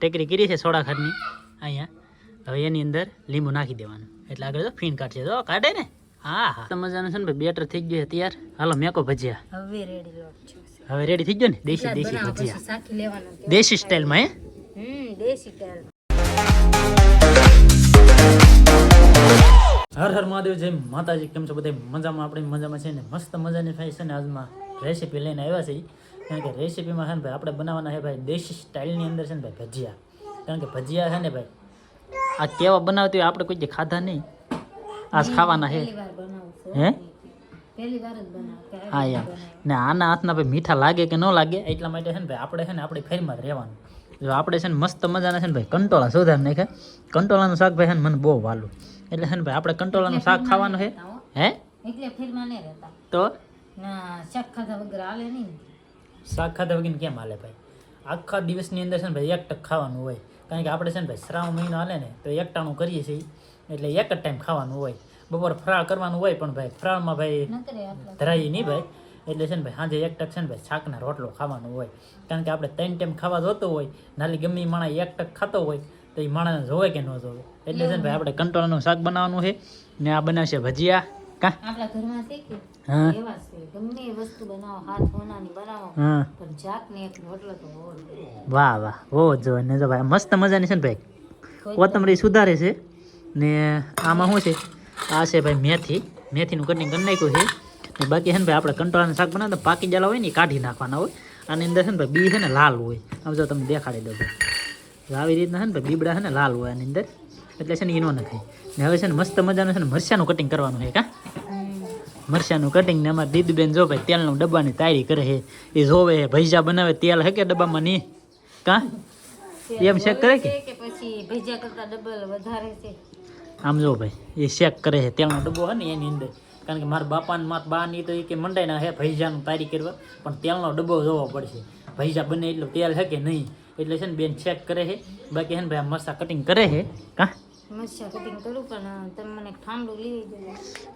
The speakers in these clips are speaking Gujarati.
ટેકરી કરી છે સોડા ખાંડની અહીંયા હવે એની અંદર લીંબુ નાખી દેવાનું એટલે આગળ તો ફીણ કાઢશે તો કાઢે ને હા હા તો મજાનું છે ને ભાઈ બેટર થઈ ગયું છે તૈયાર હાલો મેકો ભજીયા હવે રેડી થઈ ગયો ને દેશી ભજીયા દેશી સ્ટાઈલમાં દેશી સ્ટાઈલ હર હર મહાદેવ જય માતાજી કેમ છો બધા મજામાં આપણે મજામાં છે ને મસ્ત મજાની થાય છે ને આજમાં રેસીપી લઈને આવ્યા છે કારણ કે રેસીપીમાં છે ને ભાઈ આપણે બનાવવાના છે ભાઈ દેશી સ્ટાઇલની અંદર છે ને ભાઈ ભજીયા કારણ કે ભજીયા છે ને ભાઈ આ કેવા બનાવતી હોય આપણે કોઈ ખાધા નહીં આજ ખાવાના છે હે હા યાર ને આના હાથના ભાઈ મીઠા લાગે કે ન લાગે એટલા માટે છે ને ભાઈ આપણે છે ને આપણી ફેરમાં જ રહેવાનું જો આપણે છે ને મસ્ત મજાના છે ને ભાઈ કંટોળા સુધાર નાખ્યા કંટોળાનું શાક ભાઈ છે ને મને બહુ વાલું એટલે છે ને ભાઈ આપણે કંટોળાનું શાક ખાવાનું છે હે તો શાક ખાધા વગર હાલે નહીં શાક ખાધા વગર કેમ હાલે ભાઈ આખા દિવસની અંદર છે ને ભાઈ એક ટક ખાવાનું હોય કારણ કે આપણે છે ને ભાઈ શ્રાવણ મહિનો હાલે ને તો એક ટાણું કરીએ છીએ એટલે એક જ ટાઈમ ખાવાનું હોય બપોર ફરાળ કરવાનું હોય પણ ભાઈ ફરાળમાં ભાઈ ધરાઈએ નહીં ભાઈ એટલે છે ને ભાઈ સાંજે એક ટક છે ને ભાઈ શાકના રોટલો ખાવાનું હોય કારણ કે આપણે 3 ટાઈમ ખાવા જોતો હોય નાલી ગમે માણસ એક ટક ખાતો હોય તો એ માણસને જોવે કે ન જોવે એટલે છે ને ભાઈ આપણે કંટોળાનું શાક બનાવવાનું છે ને આ બનાવશે ભજીયા કા આપણા ઘરમાં છે કે એવા છે ગમે વસ્તુ બનાવો હાથ હોનાની બનાવો પણ શાક ને એક રોટલો તો વાહ વાહ બહુ જ જોવે ને જો ભાઈ મસ્ત મજાની છે ને ભાઈ કોથમરી સુધારે છે ને આમાં શું છે આ છે ભાઈ મેથીનું કટિંગ કરી નાખ્યું છે ને બાકી છે ને ભાઈ આપણે કંટોળાનું શાક બનાવતા પાકી જાલા હોય ને એ કાઢી નાખવાના હોય આની અંદર છે ને ભાઈ બી છે ને લાલ હોય આમ જો તમે દેખાડી દો ભાઈ આવી રીતના છે ને ભાઈ બીબડા છે ને લાલ હોય આની અંદર એટલે છે ને એ ન નખાય ને હવે છે ને મસ્ત મજાનું છે ને મરચાનું કટિંગ કરવાનું છે કા મરચાનું કટિંગ ને અમારે દીદીબેન જો ભાઈ તેલનું ડબ્બાની તૈયારી કરે છે એ જોવે ભજીયા બનાવે તેલ હે કે ડબ્બામાં નહીં કા એમ ચેક કરે કે પછી ભજીયા કરતા ડબલ વધારે છે આમ જો ભાઈ એ ચેક કરે છે તેલનો ડબ્બો હોય ને એની અંદર કારણ કે મારા બાપા ને મારા બા ની તો એ કે મંડાઈના હે ભજીયાનું તૈયારી કરવા પણ તેલનો ડબ્બો જોવો પડશે ભજીયા બને એટલું તેલ હે કે નહીં એટલે છે ને બેન ચેક કરે છે બાકી છે ને ભાઈ મરચા કટિંગ કરે છે કા મરચા કટિંગ કરું પણ તમે મને ઠંડુ લઈ દો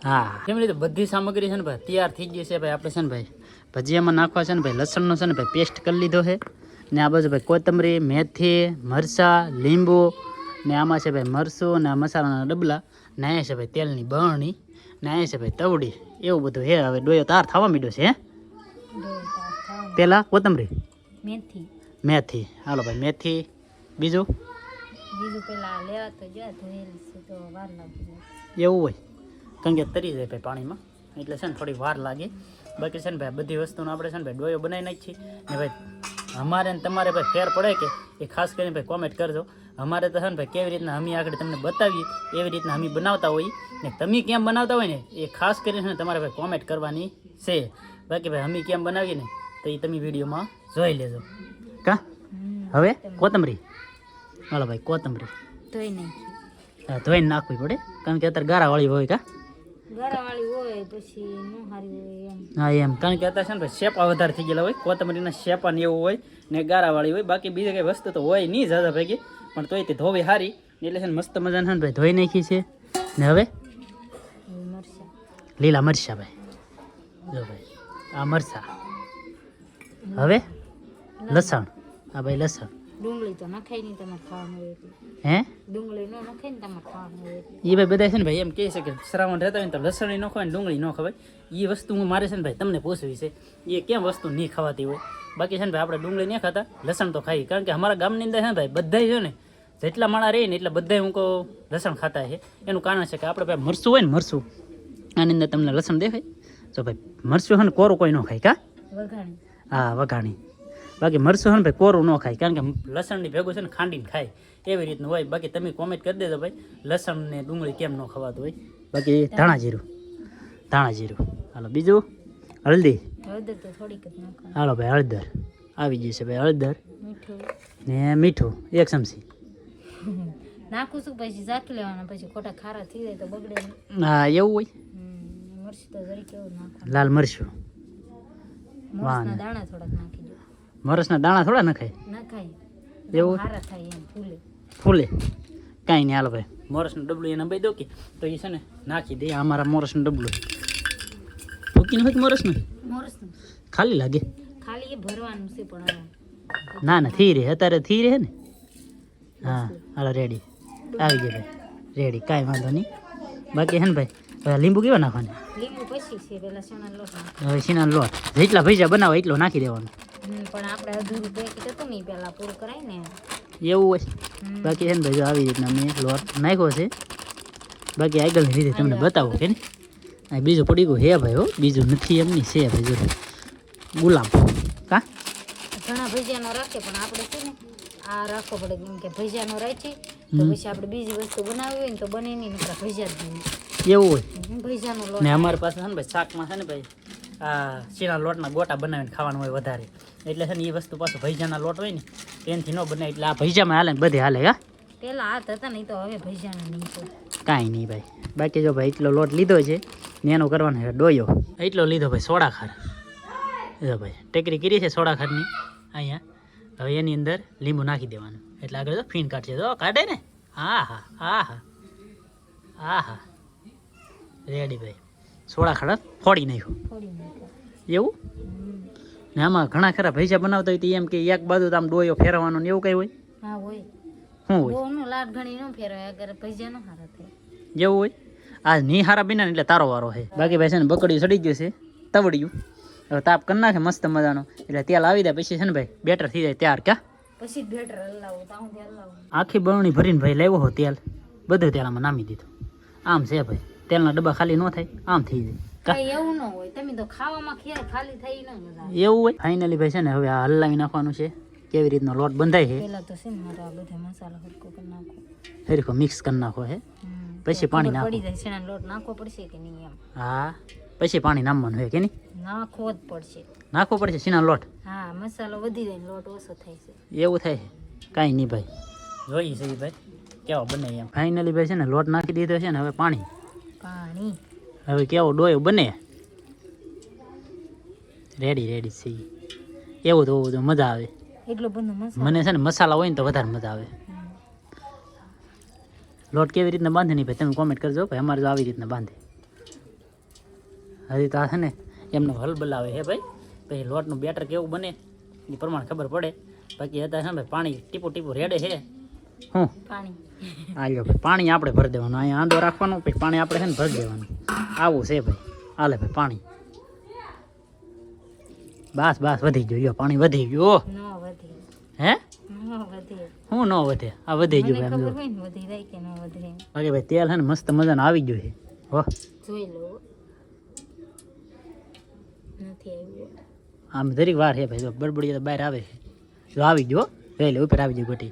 હા કેમ રીતે બધી સામગ્રી છે ને ભાઈ તૈયાર થઈ ગઈ છે ભાઈ આપણે છે ને ભાઈ ભજીયામાં નાખવા છે ને ભાઈ લસણનો છે ને ભાઈ પેસ્ટ કરી લીધો છે ને આ બાજુ ભાઈ કોથમરી મેથી મરચાં લીંબુ ને આમાં છે ભાઈ મરચું ને આ મસાલાના ડબલા ને અહીંયા છે ભાઈ તેલની બરણી ને અહીંયા છે ભાઈ તવડી એવું બધું હે હવે ડોયો તાર થવા માંડ્યો છે હે પેલા કોથમરી મેથી હાલો ભાઈ મેથી બીજું પેલા લેવા તો જો ધોયેલી છે તો વાર લાગે એવું હોય કારણ કે તરી જાય ભાઈ પાણીમાં એટલે છે ને થોડી વાર લાગે બાકી છે ને ભાઈ બધી વસ્તુનો આપણે છે ને ભાઈ ડોયો બનાવી નાખીએ ને ભાઈ અમારે ને તમારે ભાઈ ફેર પડે કે એ ખાસ કરીને ભાઈ કોમેન્ટ કરજો અમારે તો છે ને ભાઈ કેવી રીતના અમે આગળ તમને બતાવીએ એવી રીતના અમે બનાવતા હોઈએ ને તમે કેમ બનાવતા હોય ને એ ખાસ કરીને છે ને તમારે ભાઈ કોમેન્ટ કરવાની છે બાકી ભાઈ અમે કેમ બનાવીએ ને તો એ તમે વિડીયોમાં જોઈ લેજો કા હવે કોથમરી હાલો ભાઈ કોથમરી ધોઈ નાખી હા ધોઈને નાખવી પડે કારણ કે અત્યારે ગારાવાળી હોય કા ગારાવાળી હોય પછી નો હારી હોય એમ હા એમ કારણ કે અત્યારે છે ને ભાઈ શેપા વધારે થઈ ગયેલા હોય કોથમરીના શેપા ને એવું હોય ને ગારાવાળી હોય બાકી બીજી કઈ વસ્તુ તો હોય નહીં જ્યાદા ભેગી પણ તોય તે ધોવી સારી એટલે છે ને મસ્ત મજાને છે ને ભાઈ ધોઈ નાખી છે ને હવે મરચા લીલા મરચા ભાઈ જો ભાઈ આ મરચા હવે લસણ હા ભાઈ લસણ ડુંગળી તો નખાય નહીં તમે ખાવાનું હોય એટલે હે ડુંગળી ન નખાય ને તમે ખાવાનું હોય એટલે એ ભાઈ બધા છે ને ભાઈ એમ કહે છે કે શ્રાવણ રહેતા હોય ને તો લસણ ન ખવાય ને ડુંગળી ન ખવાય એ વસ્તુ હું મારે છે ને ભાઈ તમને પૂછવી છે એ કેમ વસ્તુ નહીં ખવાતી હોય બાકી છે ને ભાઈ આપણે ડુંગળી નહીં ખાતા લસણ તો ખાઈએ કારણ કે અમારા ગામની અંદર છે ને ભાઈ બધા છે ને જેટલા માણા રહે ને એટલે બધા હું કહું લસણ ખાતા છે એનું કારણ છે કે આપણે ભાઈ મરચું હોય ને મરચું આની અંદર તમને લસણ દેખાય તો ભાઈ મરચું છે ને કોરું કોઈ ન ખાય કા વઘાણી હા વઘાણી બાકી મરચું છે ને ભાઈ કોરું ન ખાય કારણ કે લસણની ભેગું છે ને ખાંડીને ખાય એવી રીતનું હોય બાકી તમે કોમેન્ટ કરી દેજો ભાઈ લસણ ને ડુંગળી કેમ ન ખવાતું હોય બાકી ધાણા જીરું હાલો બીજું હળદી હળદર તો થોડીક જ નાખવાની હાલો ભાઈ હળદર આવી ગઈ છે ભાઈ હળદર મીઠું ને મીઠું 1 ચમચી નાખું છું પછી ઝાકી લેવાના પછી ખોટા ખારા થઈ જાય તો બગડે હા એવું હોય મરચું તો જરી કેવું નાખવાનું લાલ મરચું મરચના દાણા થોડાક નાખી દો મરચના દાણા થોડા નખાય નખાય એવું ખારા થાય એમ ફૂલે કાંઈ નહીં હાલો ભાઈ મોરસનું ડબલું એને નંબાઈ દો કે તો એ છે ને નાખી દે અમારા મોરસનું ડબલું ફૂકીને હોય મોરસનું ખાલી લાગે ખાલી એ ભરવાનું છે પણ ના ના થઈ રહે અત્યારે થઈ રહે ને હા હાલો રેડી આવી ગયો ભાઈ રેડી કાંઈ વાંધો નહીં બાકી હે ને ભાઈ હવે લીંબુ કેવા નાખવાના લીંબુ પછી છે પેલા ચણાનો લોટ નાખવાનો. હવે સીના લોટ જેટલા ભજીયા બનાવો એટલો નાખી દેવાનો પણ આપણે અધૂરું પેકેટ હતું ને પેલા પૂરું કરાય ને એવું હોય બાકી છે ને ભાઈ જો આવી રીતના મેં લોટ નાખ્યો છે બાકી આગળની રીતે તમને બતાવો કે ને આ બીજું પડી ગયું હે ભાઈ હો બીજું નથી એમની છે ભાઈ જો ગુલાબ કા ઘણા ભજીયાનો રાખે પણ આપણે છે ને આ રાખવો પડે કેમ કે ભજીયાનો રાખી તો પછી આપણે બીજી વસ્તુ બનાવવી હોય ને તો બને નહીં નકરા ભજીયા જ નહીં એવું હોય ભજીયાનો લોટ ને અમારી પાસે છે ને ભાઈ શાકમાં છે ને ભાઈ આ શીણા લોટના ગોટા બનાવીને ખાવાનું હોય વધારે એટલે છે ને એ વસ્તુ પાછું ભજીયાના લોટ હોય ને એનાથી ન બનાવે એટલે આ ભજીયામાં હાલે ને બધે હાલે હા પેલા હાથ હતા ને તો હવે ભજીયાના નહીં તો કાંઈ નહીં ભાઈ બાકી જો ભાઈ એટલો લોટ લીધો છે ને એનો કરવાનો છે ડોયો એટલો લીધો ભાઈ સોડા ખાર જો ભાઈ ટેકરી કરી છે સોડા ખારની અહીંયા હવે એની અંદર લીંબુ નાખી દેવાનું એટલે આગળ તો ફીણ કાઢશે તો કાઢે ને હા હા હા હા હા હા રેડી ભાઈ સોડા ખાડા ફોડી નાખ્યું થોડી નાખો. એવું ને આમાં ઘણા ખરા ભજીયા બનાવતા હોય તો એમ કે એક બાજુ તો આમ ડોયો ફેરવવાનો ને એવું કંઈ હોય હા હોય શું હોય બહુનું લાટ ઘણી ન ફેરવાય અગર ભજીયા ન હારા થાય જેવું હોય આ ની હારા બિના એટલે તારો વારો છે બાકી ભાઈ છે ને બકડીયું સડી ગયું છે તવડિયું હવે તાપ કરી નાખે મસ્ત મજાનો એટલે તેલ આવી જાય પછી છે ને ભાઈ બેટર થઈ જાય ત્યાર ક્યાં પછી જ બેટર હલાવું તાઉં હલાવું આખી બરણી ભરીને ભાઈ લાવ્યો હો તેલ બધું તેલ આમાં નામી દીધું આમ છે ભાઈ તેલના ડબ્બા ખાલી ન થાય આમ થઈ જાય કઈ એવું ન હોય તમે તો ખાવામાં ખાલી થઈ ન મજા આવે. એવું હોય ફાઇનલી ભાઈ છે ને હવે આ હલાવી નાખવાનું છે કેવી રીતનો લોટ બંધાય છે પેલા તો છે ને મારે આ બધા મસાલા હરકો કરી નાખો હરીખો મિક્સ કરી નાખો છે પછી પાણી નાખો પડી જાય શેણાનો લોટ નાખવો પડશે કે નહીં એમ હા પછી પાણી નાખવાનું હોય કે નહીં નાખવો જ પડશે નાખવો પડશે સીના લોટ હા મસાલો વધી જાય ને લોટ ઓછો થાય છે એવું થાય છે કાંઈ નહીં ભાઈ જોઈએ છે ભાઈ કેવો બને એમ ફાઇનલી ભાઈ છે ને લોટ નાખી દીધો છે ને હવે પાણી હવે કેવો ડોયો બને રેડી રેડી છે એવું તો મજા આવે એટલો બધો મસાલો મને છે ને મસાલા હોય ને તો વધારે મજા આવે લોટ કેવી રીતના બાંધે નહીં ભાઈ તમે કોમેન્ટ કરજો ભાઈ અમારે જો આવી રીતના બાંધે હજી તો આ છે ને એમનો હલબલાવે હે ભાઈ પછી લોટનું બેટર કેવું બને એ પ્રમાણે ખબર પડે બાકી અત્યારે છે ને ભાઈ પાણી ટીપું ટીપું રેડે છે હું પાણી આ લ્યો ભાઈ પાણી આપણે ભરી દેવાનું અહીંયા આંદો રાખવાનો પછી પાણી આપણે છે ને ભરી દેવાનું આવું છે ભાઈ હાલે ભાઈ પાણી બસ બસ વધી ગયું લ્યો પાણી વધી ગયું ન વધે હે ન વધે હું ન વધે આ વધી ગયું મને ભાઈ ખબર આમ હોય ને વધી જાય કે ન વધે એમ. બાકી ભાઈ તેલ છે ને મસ્ત મજાનું આવી ગયું છે હો જોઈ લો નથી આવ્યું આમ દરેક વાર છે ભાઈ જો બળબડી તો બહાર આવે છે જો આવી ગયો જોઈ લે ઉપર આવી ગયો ગોટી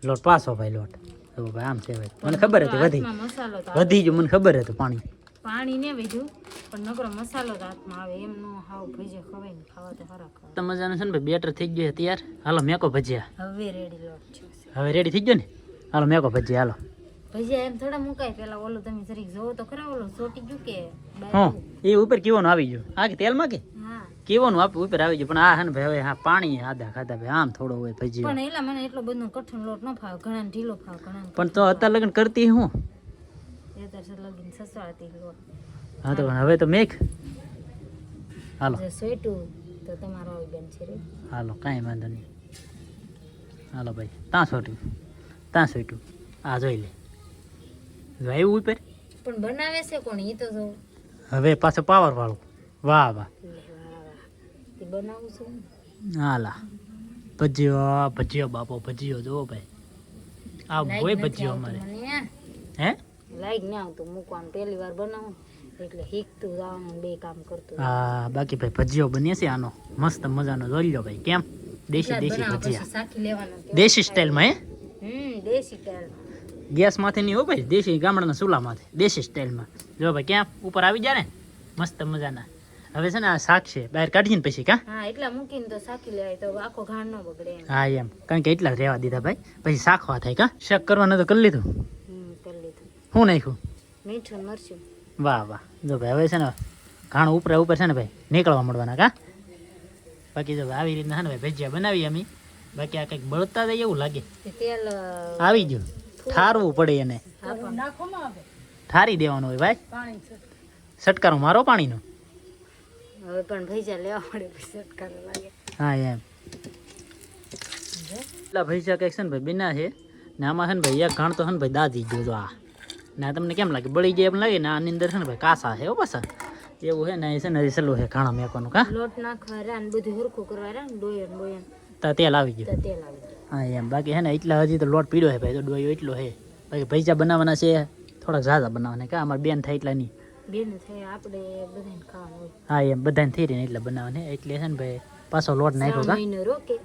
લોટ પાસો ભાઈ લોટ તો ભાઈ આમ છે ભાઈ મને ખબર હતી વધી હાથમાં મસાલો તો વધી ગયું મને ખબર હતું પાણી પાણી ને વીધું પણ નકરો મસાલો તો હાથમાં આવે એમ નો હાવ ભજીયા ખવાય ને ખાવા તો ખરા ખાવા તો મજાનું છે ને ભાઈ બેટર થઈ ગયું છે તૈયાર હાલો મેકો ભજીયા હવે રેડી લોટ છે હવે રેડી થઈ ગયો ને હાલો મેકો ભજીયા હાલો ભજીયા એમ થોડા મુકાય પેલા ઓલું તમે જરીક જોવો તો ખરા ઓલું ચોટી ગયું કે હા એ ઉપર કેવાનું આવી ગયું આ કે તેલમાં કે હા કેવાનું ઉપર આવી ગયું પણ આ છે ને ભાઈ હવે હા પાણી આદા ખાધા ભાઈ આમ થોડો હોય ભજીયો પણ એલા મને એટલો બધો કઠણ લોટ ન ફાવે ઘણા ઢીલો ફાવે ઘણા પણ તો અત્યારે લગન કરતી હું લગીને સસવાતી લોટ હા તો પણ હવે તો મેક હાલો જો સોઈટું તો તમારો આવી બેન છે રે હાલો કાંઈ વાંધો નહીં હાલો ભાઈ ત્યાં સોટ્યું આ જોઈ લે જો આવ્યું ઉપર પણ બનાવે છે કોણ એ તો જો હવે પાછો પાવર વાળું વાહ વાહ તે બનાવું છું હાલા ભજીયો ભજીયો બાપો ભજીયો જો ભાઈ આ હોય ભજીયો અમારે હે લાઈક ના આવતું મૂકવાનું પહેલી વાર બનાવું એટલે શીખતું જવાનું બે કામ કરતું હા બાકી ભાઈ ભજીયો બને છે આનો મસ્ત મજાનો જોઈ લો ભાઈ કેમ દેશી દેશી ભજીયા સાખી લેવાનું દેશી સ્ટાઇલમાં હે દેશી સ્ટાઈલ ગેસમાંથી નહીં હો ભાઈ દેશી ગામડાના ચૂલામાંથી દેશી સ્ટાઇલમાં જો ભાઈ ક્યાં ઉપર આવી જાય ને મસ્ત મજાના હવે છે ને આ શાક છે બહાર કાઢીને પછી કા હા એટલા મૂકીને તો સાખી લેવાય તો આખો ઘાણ ન બગડે એમ હા એમ કારણ કે એટલા જ રહેવા દીધા ભાઈ પછી શાખવા થાય કા શાક કરવાનું તો કરી લીધું કરી લીધું શું નાખ્યું મીઠું ને મરચું વાહ વાહ જો ભાઈ હવે છે ને ઘાણ ઉપર છે ને ભાઈ નીકળવા મળવાના કા બાકી જો ભાઈ આવી રીતના છે ને ભાઈ ભજીયા બનાવી અમે બાકી આ કંઈક બળતા જાય એવું લાગે તેલ આવી ગયું ઠારવું પડે એને ઠારી દેવાનું હોય ભાઈ સટકારો મારો પાણીનો હવે પણ ભજીયા લેવા પડે પછી સટકારો લાગે હા એમ એટલા ભજીયા કંઈક છે ને ભાઈ બીના છે ને આમાં છે ને ભાઈ એક ઘાણ તો છે ને ભાઈ દાદી ગયો જો આ ને આ તમને કેમ લાગે બળી જાય એમ લાગે ને આની અંદર છે ને ભાઈ કાસા છે પાછા એવું છે ને એ છે ને હજી સહેલું છે ઘાણા મેકવાનું કા લોટ નાખવા રહ્યા ને બધું હરખું કરવા રહ્યા ને ડોયન તો તેલ આવી ગયું તો તેલ આવી જાય. હા એમ બાકી છે ને એટલા હજી તો લોટ પીડ્યો છે ભાઈ તો ડોયો એટલો છે બાકી ભજીયા બનાવવાના છે થોડાક ઝાઝા બનાવવાના કા અમારે બેન થાય એટલા નહીં બેન થાય આપણે બધાને ખાવાનું હોય. હા એમ બધાને થઈ રહીને એટલે બનાવવાને એટલે છે ને ભાઈ પાછો લોટ નાખ્યો કા મહિનો રોકે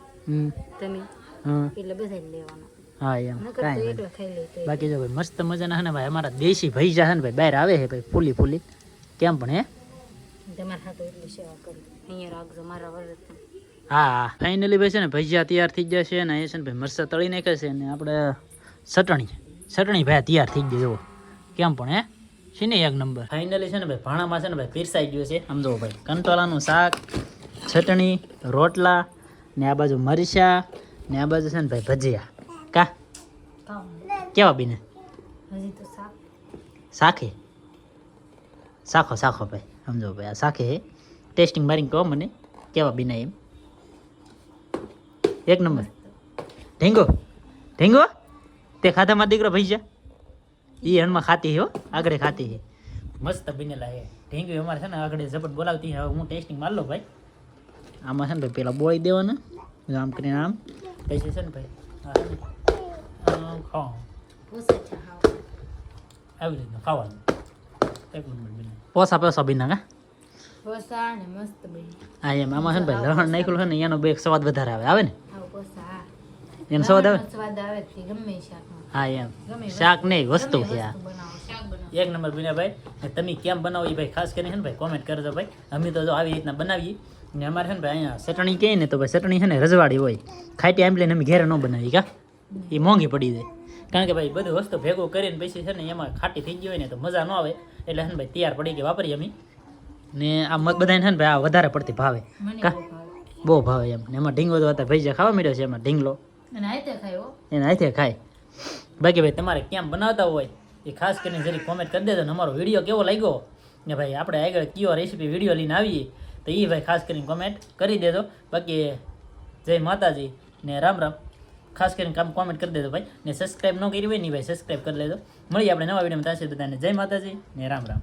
તમે હમ એટલે બધાને લેવાનો હા એમ નકર તો કાંઈ એકલા ખાઈ લે તો બાકી જો ભાઈ મસ્ત મજાના છે ને ભાઈ અમારા દેશી ભજીયા છે ને ભાઈ બહાર આવે છે ભાઈ ફૂલી ફૂલી કેમ પણ હે તમારે હાટો એટલી સેવા કરી અહીંયા રાખજો મારા વરસ હા ફાઇનલી ભાઈ છે ને ભજીયા તૈયાર થઈ ગયા છે ને એ છે ને ભાઈ મરચાં તળી નાખે છે ને આપણે ચટણી ભાઈ તૈયાર થઈ ગઈ જુઓ કેમ પણ હે છે ને એક નંબર ફાઇનલી છે ને ભાઈ ભાણામાં છે ને ભાઈ પીરસાઈ ગયું છે સમજો ભાઈ કંટોલાનું શાક ચટણી રોટલા ને આ બાજુ મરચાં ને આ બાજુ છે ને ભાઈ ભજીયા કા ખાવાનું કેવા બીને હજી તો શાક શાખે શાખો ભાઈ સમજો ભાઈ આ શાખે હે ટેસ્ટિંગ મારીને કહો મને કેવા બીના એમ એક નંબર ઢીંગો તે ખાધામાં દીકરો ભજીયા એ હણમાં ખાતી હો આગળ ખાતી છે મસ્ત બનેલા હે ઢીંગી અમારે છે ને આગળ જબટ બોલાવતી હવે હું ટેસ્ટિંગ માર લો ભાઈ આમાં છે ને ભાઈ પેલા બોળી દેવાના આમ કરીને આમ પછી છે ને ભાઈ ખાવાનું ઓછા છે હાવ આવી રીતના ખાવાનું એક નંબર બને પોસા બીના કા પોસા ને મસ્ત બની હા એમ આમાં છે ને ભાઈ લહણ નાખેલું છે ને એનો બે સ્વાદ વધારે આવે ને આવ પોસા એનો સ્વાદ આવે સ્વાદ આવે તે ગમે શાકમાં હા એમ શાક નહીં વસ્તુ છે આ બનાવો શાક બનાવો એક નંબર બન્યા ભાઈ ને તમે કેમ બનાવો એ ભાઈ ખાસ કરીને છે ને ભાઈ કોમેન્ટ કરજો ભાઈ અમે તો જો આવી રીતના બનાવીએ ને અમારે છે ને ભાઈ અહીંયા ચટણી કહે ને તો ભાઈ ચટણી છે ને રજવાડી હોય ખાટી આંબલીને અમે ઘેરે ન બનાવી કા એ મોંઘી પડી જાય કારણ કે ભાઈ બધું વસ્તુ ભેગું કરીને પછી છે ને એમાં ખાટી થઈ ગઈ હોય ને તો મજા ન આવે એટલે છે ને ભાઈ તૈયાર પડી કે વાપરીએ અમે ને આ બધાને છે ને ભાઈ આ વધારે પડતી ભાવે મને કા બહુ ભાવે એમ ને એમાં ઢીંગો તો અત્યારે ભજીયા ખાવા મળ્યો છે એમાં ઢીંગલો અને આયતે ખાયો એને હાથે ખાય બાકી ભાઈ તમારે કેમ બનાવતા હોય એ ખાસ કરીને જરી કોમેન્ટ કરી દેજો ને અમારો વિડીયો કેવો લાગ્યો ને ભાઈ આપણે આગળ કયો રેસીપી વિડીયો લઈને આવીએ તો એ ભાઈ ખાસ કરીને કોમેન્ટ કરી દેજો બાકી જય માતાજી ને રામ રામ ખાસ કરીને કોમેન્ટ કરી દેજો ભાઈ ને સબસ્ક્રાઈબ ન કરી હોય ને ભાઈ સબસ્ક્રાઈબ કરી લેજો મળીએ આપણે નવા વિડીયોમાં ત્યાં સુધી બધાને જય માતાજી ને રામ રામ